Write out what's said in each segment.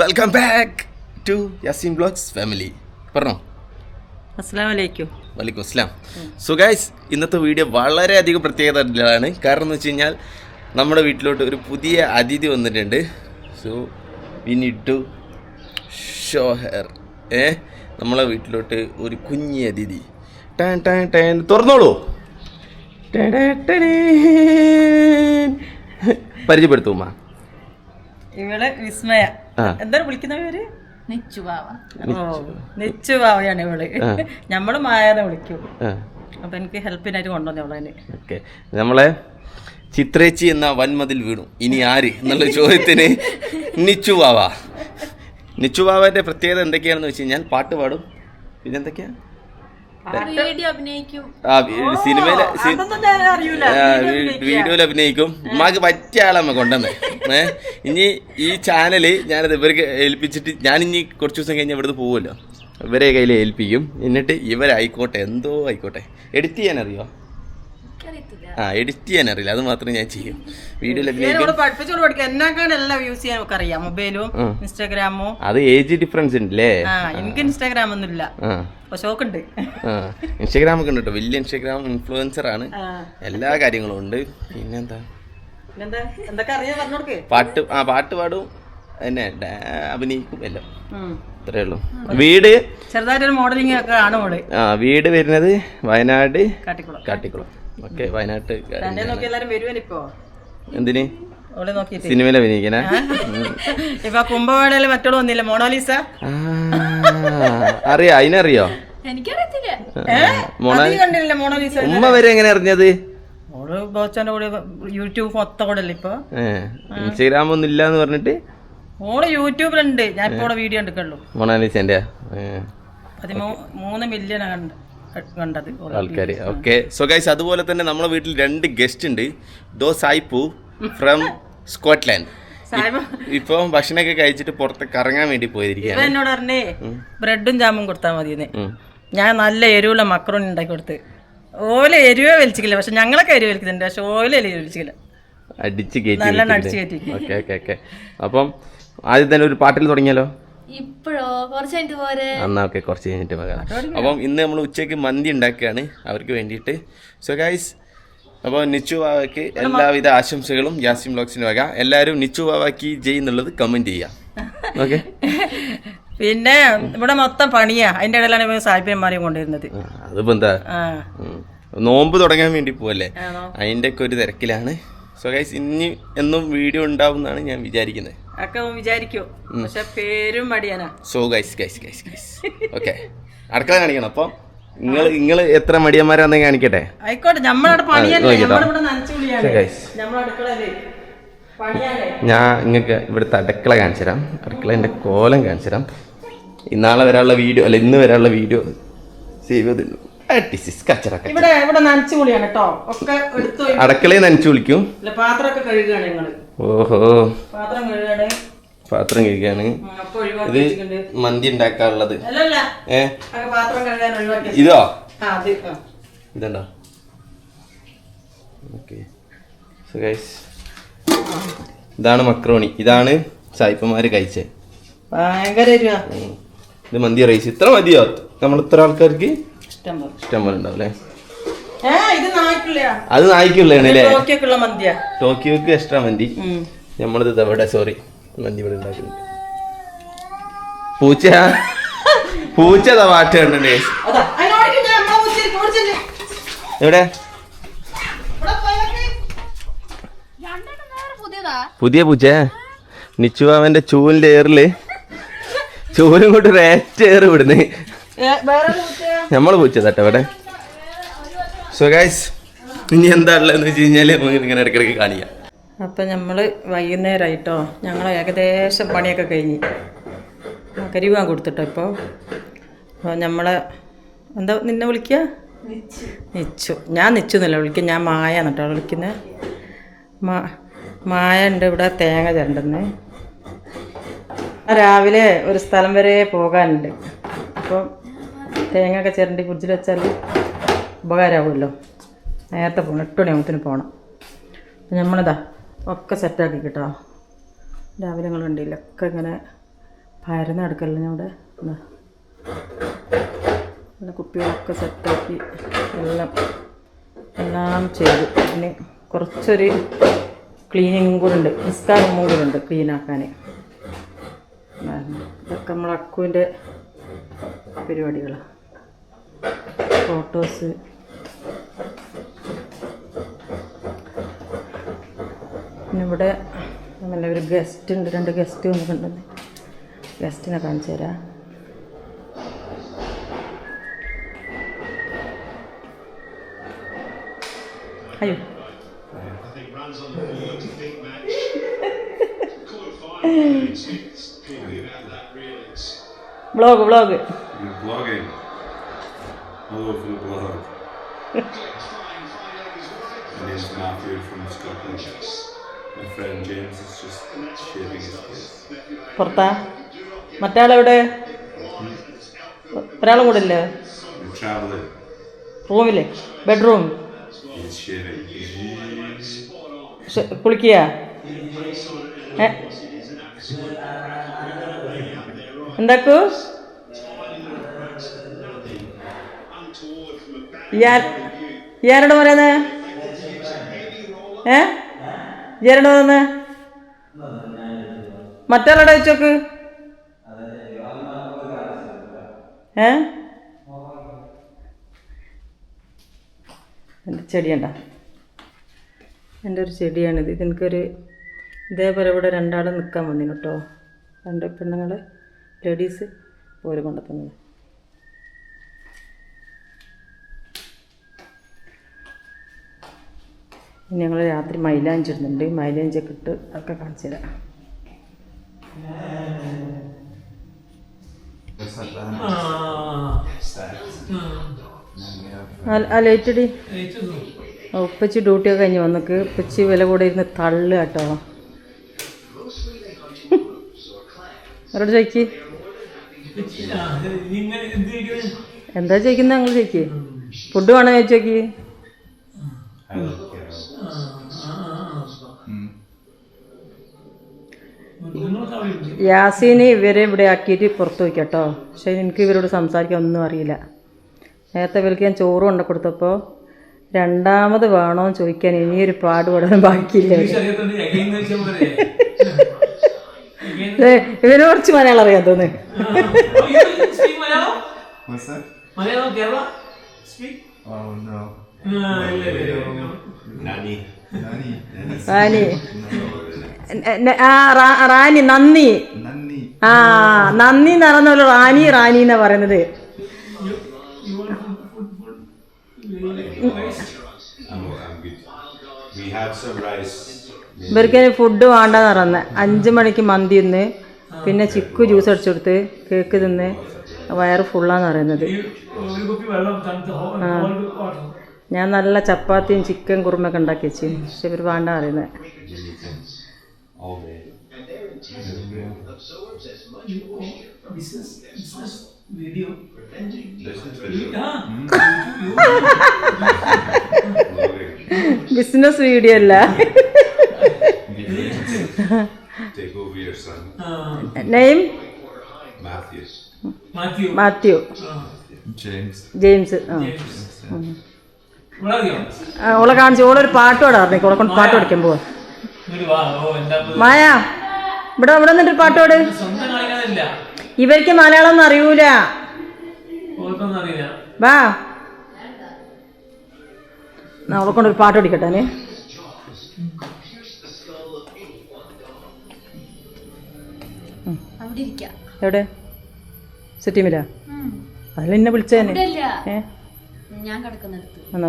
Welcome back to Yasin blogs family. പറഞ്ഞോ. അസ്സലാമു അലൈക്കും. വലൈക്കും അസ്സലാം. സോ ഗൈസ്, ഇന്നത്തെ വീഡിയോ വളരെയധികം പ്രത്യേകതയാണ്. കാരണം എന്ന് വെച്ച് കഴിഞ്ഞാൽ നമ്മുടെ വീട്ടിലോട്ട് ഒരു പുതിയ അതിഥി വന്നിട്ടുണ്ട്. So we need to show her. നമ്മളെ വീട്ടിലോട്ട് ഒരു കുഞ്ഞി അതിഥി. തുറന്നോളൂ. പരിചയപ്പെടുത്തുമ്മ. ഇവള് വിസ്മയ. എന്താണ് വിളിക്കുന്ന പേര്? നെച്ചുവാവയാണ് ഇവള്. ഞമ്മള് മായാതെ വിളിക്കും. അപ്പൊ എനിക്ക് ഹെൽപ്പിനായിട്ട് കൊണ്ടുവന്നവളെ. ഓക്കെ, നമ്മളെ ചിത്രേച്ചി എന്ന വൻമതിൽ വീണു. ഇനി ആര് എന്നുള്ള ചോദ്യത്തിന് നിച്ചുവാവ. നിച്ചുവാവന്റെ പ്രത്യേകത എന്തൊക്കെയാണെന്ന് വെച്ച് കഴിഞ്ഞാൽ പാട്ട് പാടും, പിന്നെന്തൊക്കെയാ വീഡിയോയിൽ അഭിനയിക്കും. ഉമ്മാക്ക് പറ്റിയ ആളെ നമ്മ കൊണ്ടുവന്നേ. ഇനി ഈ ചാനല് ഞാനത് ഇവർക്ക് ഏൽപ്പിച്ചിട്ട് ഞാനിനി കുറച്ച് ദിവസം കഴിഞ്ഞ് ഇവിടുന്ന് പോകുമല്ലോ, ഇവരെ കയ്യിൽ ഏൽപ്പിക്കും. എന്നിട്ട് ഇവരായിക്കോട്ടെ, എന്തോ ആയിക്കോട്ടെ. എഡിറ്റ് ചെയ്യാൻ അറിയോ? എഡിറ്റ് ചെയ്യാൻ അറിയില്ല, അത് മാത്രം ഞാൻ ചെയ്യും. വീഡിയോയിൽ ഇൻസ്റ്റാഗ്രാമോ. അത് ഏജ് ഡിഫറൻസ് ഉണ്ടല്ലേ. എനിക്ക് ഇൻസ്റ്റാഗ്രാം ഒന്നും ഇല്ല, ഷോക്കുണ്ട്. ഇൻസ്റ്റാഗ്രാം ഒക്കെ ഉണ്ട് കേട്ടോ. വലിയ ഇൻസ്റ്റാഗ്രാം ഇൻഫ്ലുവൻസർ ആണ്, എല്ലാ കാര്യങ്ങളും ഉണ്ട്. പിന്നെന്താ പാട്ട് പാടും, എന്നെ അഭിനയിക്കും, എല്ലാം. അത്രേ ഉള്ളൂ. വീട് ചെറുതായിട്ടൊരു മോഡലിംഗ് ഒക്കെ ആണ്. വീട് വരുന്നത് വയനാട് കാട്ടിക്കുളം. ഓക്കെ, വയനാട്ട്. എന്തിന് സിനിമയിൽ അഭിനയിക്കണേ? ഇപ്പൊ കുംഭമേളയിൽ മറ്റോട് വന്നില്ല, മോണാലിസ. അറിയാ, അതിനറിയോ? ഉമ്മ വരെ എങ്ങനെ അറിഞ്ഞത്? യൂട്യൂബ് മൊത്തം കൂടെ അല്ലേ ഇപ്പൊ. ഇൻസ്റ്റാഗ്രാം ഒന്നും ഇല്ല എന്ന് പറഞ്ഞിട്ട് ഓള് യൂട്യൂബിലുണ്ട്. ഞാൻ ഇപ്പൊ വീഡിയോ എടുക്കുള്ളൂ. മൊണാലിസന്റെ 13 മില്യൺ കണ്ടത് ആൾക്കാര്. ഓക്കെ, സോ ഗൈസ്, അതുപോലെ തന്നെ നമ്മളെ വീട്ടിൽ 2 ഗസ്റ്റ് ഉണ്ട്. ദോ സായിപ്പു ഫ്രം സ്കോട്ട്ലാൻഡ്. ഇപ്പൊ ഭക്ഷണമൊക്കെ കഴിച്ചിട്ട് പുറത്ത് കറങ്ങാൻ വേണ്ടി പോയിരിക്കുകയാണ്. എന്നോട് പറഞ്ഞേ ബ്രെഡും ജാമും കൊടുത്താൽ മതിയെന്ന്. ഞാൻ നല്ല എരിവുള്ള മക്രോണി ഉണ്ടാക്കി കൊടുത്ത്. ഓല എരിവേ വലിച്ചില്ല, പക്ഷെ ഞങ്ങളൊക്കെ എരിവ് വലിക്കുന്നുണ്ട്, പക്ഷെ ഓല എരിവ് വലിച്ചില്ല. അടിച്ച് കയറ്റി. Okay okay okay. അപ്പം ആദ്യം തന്നെ ഒരു പാട്ടിൽ തുടങ്ങിയാലോ? എന്നാ ഓക്കെ, കുറച്ച് കഴിഞ്ഞിട്ട് പോകാം. അപ്പം ഇന്ന് നമ്മൾ ഉച്ചയ്ക്ക് മന്തി ഉണ്ടാക്കുകയാണ് അവർക്ക് വേണ്ടിയിട്ട്. സോ ഗൈസ്, അപ്പോൾ നിച്ചു ബാവയ്ക്ക് എല്ലാവിധ ആശംസകളും യാസിൻ വ്ലോഗ്സിന് വക. എല്ലാവരും നിച്ചു ബാവയ്ക്ക് ജയ് എന്നുള്ളത് കമന്റ് ചെയ്യാം. ഓക്കെ. പിന്നെ ഇവിടെ മൊത്തം പണിയാ, അതിന്റെ ഇടയിലാണ് സാഹിബന്മാരെയും കൊണ്ടുവരുന്നത്. അതിപ്പോ എന്താ, നോമ്പ് തുടങ്ങാൻ വേണ്ടി പോവല്ലേ, അതിന്റെ ഒക്കെ ഒരു തിരക്കിലാണ്. സോ ഗൈസ്, ഇനി എന്നും വീഡിയോ ഉണ്ടാവും എന്നാണ് ഞാൻ വിചാരിക്കുന്നത്. പക്ഷെ പേരും മടിയാനാ. സോ ഗൈസ് ഓക്കെ, അടുക്കള കാണിക്കണം. അപ്പം നിങ്ങൾ എത്ര മടിയന്മാരാന്ന് കാണിക്കട്ടെ. ആയിക്കോട്ടെ, ഞാൻ നിങ്ങൾക്ക് ഇവിടുത്തെ അടുക്കള കാണിച്ചു തരാം. അടുക്കളേന്റെ കോലം കാണിച്ചു തരാം. നാളെ വരാനുള്ള വീഡിയോ അല്ല, ഇന്ന് വരാനുള്ള വീഡിയോ സേവ് ചെയ്തിട്ടുണ്ട്. അടുക്കളയിൽ നനച്ചു വിളിക്കും. ഓഹോ, പാത്രം കഴുകാണ്. ഇത് മന്തി ഉണ്ടാക്കാനുള്ളത്. ഇതോ? ഇതുണ്ടോ? ഓക്കെ. ഇതാണ് മക്രോണി. ഇതാണ് സായിപ്പന്മാര് കഴിച്ചത്. ഇത് മന്തി റൈസ്. ഇത്ര മതിയോ? നമ്മൾ ഇത്ര ആൾക്കാർക്ക് ഇഷ്ടം പോലെ ഉണ്ടാവും അല്ലേ? അത് നായ്ക്കുള്ളതാണ് അല്ലേ? ടോക്കിയോക്ക് എക്സ്ട്രാ മന്തി. നമ്മളിത് ഇവിടെ സോറി മന്തി ഇവിടെ ഉണ്ടാക്കുന്നത്. പൂച്ച പാട്ട് കണ്ടേ എവിടെ? പുതിയ പൂച്ച. നിച്ചുവാവന്റെ ചൂലിന്റെ ഏറില് ചൂലും കൊണ്ട് റേറ്റ് വിടുന്നേ. നമ്മള് പൂച്ച തട്ടെ ഇവിടെ. സോ ഗൈസ്, ഇനി എന്താ ഉള്ളതെന്ന് വെച്ച് കഴിഞ്ഞാൽ നമുക്ക് ഇങ്ങനെ ഇടയ്ക്കിടയ്ക്ക് കാണിക്കാം. അപ്പം നമ്മൾ വൈകുന്നേരമായിട്ടോ, ഞങ്ങൾ ഏകദേശം പണിയൊക്കെ കഴിഞ്ഞ് കരിവാൻ കൊടുത്തിട്ടോ. ഇപ്പോൾ നമ്മളെ എന്താ നിന്നെ വിളിക്കുക? നിച്ചു. ഞാൻ നിച്ചു എന്നല്ല വിളിക്കുക, ഞാൻ മായ എന്നിട്ടോ വിളിക്കുന്നത്. മായ ഉണ്ട് ഇവിടെ തേങ്ങ ചിരണ്ടുന്നത്. രാവിലെ ഒരു സ്ഥലം വരെ പോകാനുണ്ട്. അപ്പോൾ തേങ്ങ ഒക്കെ ചിരണ്ടി ഫ്രിഡ്ജിൽ വെച്ചാൽ ഉപകാരമാവുമല്ലോ. നേരത്തെ പോകണം, 8 മണിയാകുമ്പത്തിന് പോകണം. അപ്പം നമ്മളിതാ ഒക്കെ സെറ്റാക്കി കേട്ടോ. രാവിലെ നിങ്ങൾ ഉണ്ടല്ലോ ഒക്കെ ഇങ്ങനെ പരന്ന് കിടക്കല്ലോ ഞാൻ ഇവിടെ. പിന്നെ കുപ്പികളൊക്കെ സെറ്റാക്കി എല്ലാം ചെയ്തു. പിന്നെ കുറച്ചൊരു ക്ലീനിങ്ങും കൂടെ ഉണ്ട്, നിസ്കാരവും കൂടെ ഉണ്ട് ക്ലീനാക്കാൻ. ഇതൊക്കെ നമ്മൾ അക്കുവിൻ്റെ പരിപാടികളാണ്. ഫോട്ടോസ്, പിന്നെ ഇവിടെ നല്ല ഒരു ഗസ്റ്റ് ഉണ്ട്, 2 ഗസ്റ്റ് വന്നിട്ടുണ്ടെന്ന്. ഗസ്റ്റിനെ കാണിച്ചു തരാം. അയ്യോ vlog vlog Hello for the blog. My name's Matthew from Scotland. My friend James is just shaving his kids. പുറത്താ? മറ്റാളെവിടെ? ഒരാളും കൂടെ ഇല്ലേ? We're travelling. റൂമില്ലേ? Bedroom? He's shaving. കുളിക്കുക? എന്താക്കൂ? ഇയാരോട് പറയുന്നത്? ഇയാരോട് പറയുന്നത്? മറ്റാളോടെ വെച്ചോക്ക്. എൻ്റെ ചെടിയണ്ട, എൻ്റെ ഒരു ചെടിയാണിത്. ഇതെനിക്കൊരു ഇതേപോലെ ഇവിടെ 2 ആൾ നിൽക്കാൻ വന്നിന് കേട്ടോ. 2 പെണ്ണുങ്ങൾ, ലേഡീസ് ഓര് കൊണ്ടെത്തുന്നത്. ഇനി ഞങ്ങൾ രാത്രി മൈലാഞ്ചി ഇടുന്നുണ്ട്. മൈലാഞ്ചിയൊക്കെ ഇട്ട് ഒക്കെ കാണിച്ചു തരാം. ആ ലൈറ്റടി. ഉപ്പച്ചി ഡ്യൂട്ടിയൊക്കെ കഴിഞ്ഞ് വന്നിക്ക്. ഉപ്പച്ചി വില കൂടെ ഇരുന്ന് തള്ളു കേട്ടോ. അവരോട് ചോദിക്ക്, എന്താ ചോദിക്കുന്നത്? ഞങ്ങൾ ചോദിക്ക്, ഫുഡ് വേണോ ചോദിച്ചു നോക്കി. യാസീന് ഇവരെ ഇവിടെ ആക്കിയിട്ട് പുറത്ത് പോയി കേട്ടോ. പക്ഷേ എനിക്ക് ഇവരോട് സംസാരിക്കാൻ ഒന്നും അറിയില്ല. നേരത്തെ ഇവർക്ക് ഞാൻ ചോറ് കൊണ്ടു കൊടുത്തപ്പോൾ 2ാമത് വേണോ എന്ന് ചോദിക്കാൻ ഇനിയൊരു പാടുപെടാൻ ബാക്കിയില്ല. ഇവര് കുറച്ച് മലയാളം അറിയാൻ തോന്നുന്നു. റാണി നന്ദി. നന്ദി എന്ന് പറയുന്ന പോലെ റാണി എന്നാ പറയുന്നത്. ഇവർക്ക് ഫുഡ് വേണ്ടെന്ന് പറയുന്നത്. 5 മണിക്ക് മന്തി തിന്ന്, പിന്നെ ചിക്കു ജ്യൂസ് അടിച്ചു കൊടുത്ത്, കേക്ക് തിന്ന് വയറ് ഫുള്ളാന്ന് പറയുന്നത്. ഞാൻ നല്ല ചപ്പാത്തിയും ചിക്കൻ കുറുമൊക്കെ ഉണ്ടാക്കി വെച്ചു. പക്ഷെ ഇവർ വേണ്ട പറയുന്നത്. ബിസിനസ് വീഡിയോ അല്ല. നെയിം മാത്യു. ജെയിംസ്. ഓളെ കാണിച്ചു. ഓളൊരു പാട്ട് പാടാ പറഞ്ഞു. ഓളെ കൊണ്ട് പാട്ട് പഠിക്കാൻ പോവാ. മായ ഇവിടെ നിന്നിട്ട് പാട്ട് പാട്. ഇവർക്ക് മലയാളം ഒന്നും അറിയൂല. വാ, അവളെ കൊണ്ടൊരു പാട്ട് പഠിക്കട്ടെ. എവിടെ? സിറ്റിമില്ല. അതിൽ എന്നെ വിളിച്ചേനെ. എന്നാ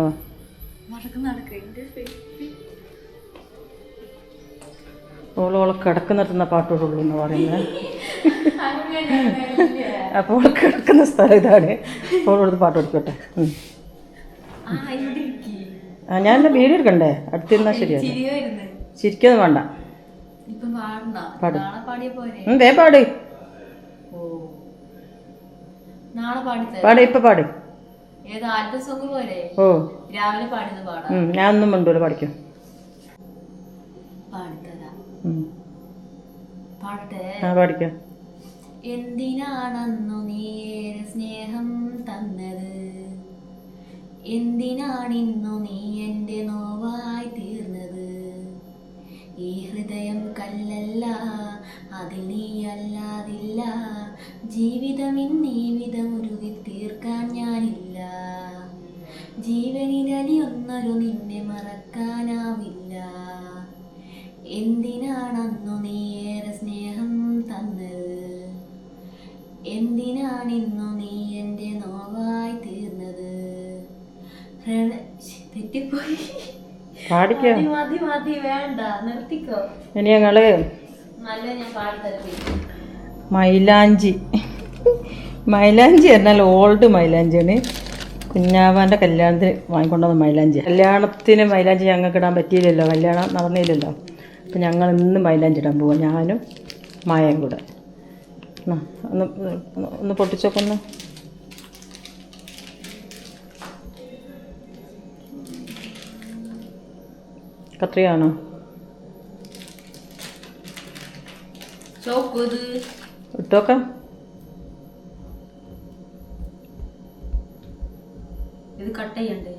ഓളോളെ കിടക്കുന്നിടത്തുന്ന പാട്ടോടുള്ളൂ എന്ന് പറയുന്നത്. അപ്പോൾ ഓൾ കിടക്കുന്ന സ്ഥലം ഇതാണ്. ഓളോട് പാട്ട് പഠിക്കട്ടെ. ഞാൻ എൻ്റെ വീഡിയോ എടുക്കണ്ടേ? അടുത്തിരുന്നാൽ ശരിയാണ്. ചിരിക്കൊന്നും വേണ്ട. പാട്. വേ പാട്. പാട്. ഇപ്പൊ പാട്. ഓ ഞാനൊന്നും മിണ്ടൂല. പഠിക്കും. ആ പഠിക്കാം. എന്തിനാണന്നു നീയേറെ സ്നേഹം തന്നത്, എന്തിനാണിന്നു നീ എൻ്റെ നോവായി തീർന്നത്. ഈ ഹൃദയം കല്ലല്ല, അതിൽ നീ അല്ലാതില്ല, ജീവിതമിന്നീവിധം ഉരുകി തീർക്കാൻ ഞാനില്ല. ജീവനിലലിയൊന്നൊരു നിന്നെ മറക്കാനാവില്ല. എന്തിനാണന്നു നീയേറെ സ്നേഹം തന്നത്, എന്തിനാണിന്നു നീ എൻ്റെ നോവായി തീർന്നത്. തെറ്റിപ്പോയി. പാടിക്കോ. മതി മതി വേണ്ട, നിർത്തിക്കോ. ഇനി ഞങ്ങള് നല്ല ഞാൻ പാടിത്തരപ്പോ. മൈലാഞ്ചി. മൈലാഞ്ചി എന്നാൽ ഓൾഡ് മൈലാഞ്ചിയാണ്. കുഞ്ഞാവാൻ്റെ കല്യാണത്തിന് വാങ്ങിക്കൊണ്ടുവന്ന മൈലാഞ്ചി. കല്യാണത്തിന് മൈലാഞ്ചി ഞങ്ങൾക്ക് ഇടാൻ പറ്റിയില്ലല്ലോ, കല്യാണം നടന്നില്ലല്ലോ. അപ്പം ഞങ്ങൾ ഇന്ന് മൈലാഞ്ചി ഇടാൻ പോവാം, ഞാനും മായയും കൂടെ. ഒന്ന് ഒന്ന് പൊട്ടിച്ചോക്കൊന്ന്. കത്രിയാണോ? ഇട്ടോക്കാം. ഇത് കട്ട് ചെയ്യണ്ടേ?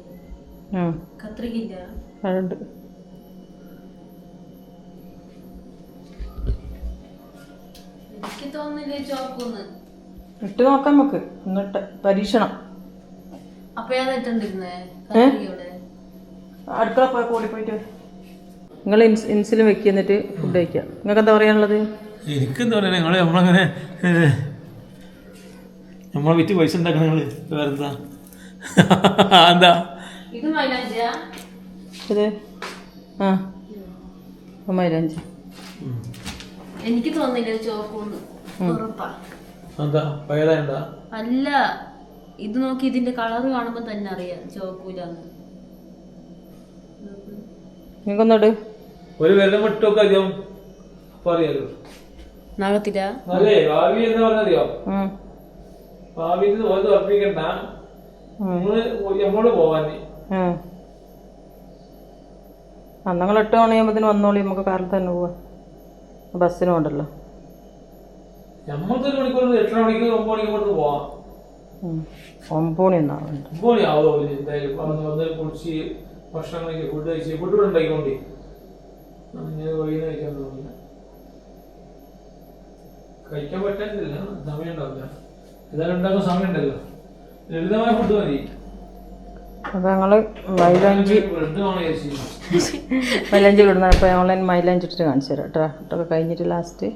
കത്രികയില്ല. അതുണ്ട്. എനിക്ക് തോന്നുന്നില്ലേ ചോക്കൂന്ന്. ഇട്ട് നോക്കാം നമുക്ക്, എന്നിട്ട് പരീക്ഷണം. അപ്പൊ ഞാൻ ഇട്ടുണ്ടിരുന്നേ കത്രികയോടെ. അടുക്കള പോയി കൂടി പോയിട്ട് നിങ്ങൾ ഇൻസുലിൻ വെക്കുക, എന്നിട്ട് ഫുഡ് കഴിക്കുക. നിങ്ങൾക്ക് എന്താ പറയാനുള്ളത്? എനിക്കെന്താ പറയാ, ഞങ്ങൾ നമ്മളങ്ങനെ നമ്മളെ വിറ്റ് പൈസ ഉണ്ടാക്കണം. ഞങ്ങൾ വേറെന്താ എന്താ ഇത് മൈലാഞ്ചിയാ? ഇത് മൈലാഞ്ചി. എനിക്ക് തോന്നില്ല ചോക്കൂന്ന്. ഉറപ്പാ. എന്താ പയതാ? അല്ല, ഇത് നോക്കി ഇതിന്റെ കളറ് കാണുമ്പോ തന്നെ അറിയാം ചോക്കൂലാന്ന്. നിങ്ങൾക്കൊന്നോട് ഒരു വെള്ളം വിട്ടൊക്കെ അധികം പറയാലോ. നഖത്തില അല്ലേ ഭാവി എന്ന് പറഞ്ഞറിയോ? ഭാവി ഉറപ്പിക്കണ്ട, നമ്മള് പോവാന്. നിങ്ങൾ 8 മണിയാകുമ്പത്തിന് വന്നോളി, നമുക്ക് കാറിൽ തന്നെ പോവാം. ബസ്സിന് പോകണ്ടല്ലോ. നമ്മൾക്ക് 1 മണിക്കൂർ 8 മണിക്ക് 9 മണിക്ക് ഇവിടുന്ന് പോവാം. 9 മണി എന്നാവുന്നുണ്ട്. 9 മണി ആവോ എന്തായാലും. വന്ന് കുളിച്ച് ഭക്ഷണം കഴിക്കുക, ഫുഡ് കഴിച്ച് ഫുഡ് ഇവിടെ ഉണ്ടായിക്കോണ്ടി വൈകുന്നേരം കഴിക്കാൻ തോന്നില്ല. കഴിക്കാൻ പറ്റാനില്ല, സമയം ഉണ്ടാവില്ല. ഏതായാലും ഉണ്ടാക്കുന്ന സമയം ഉണ്ടല്ലോ. ലളിതമായ ഫുഡ് മതി. അപ്പം ഞങ്ങൾ മൈലാഞ്ചി മൈലാഞ്ചി ഇടുന്ന. അപ്പോൾ ഓൺലൈൻ മൈലാഞ്ചി ഇട്ടിട്ട് കാണിച്ചു തരാം കേട്ടോ. ഇട്ടൊക്കെ കഴിഞ്ഞിട്ട് ലാസ്റ്റ്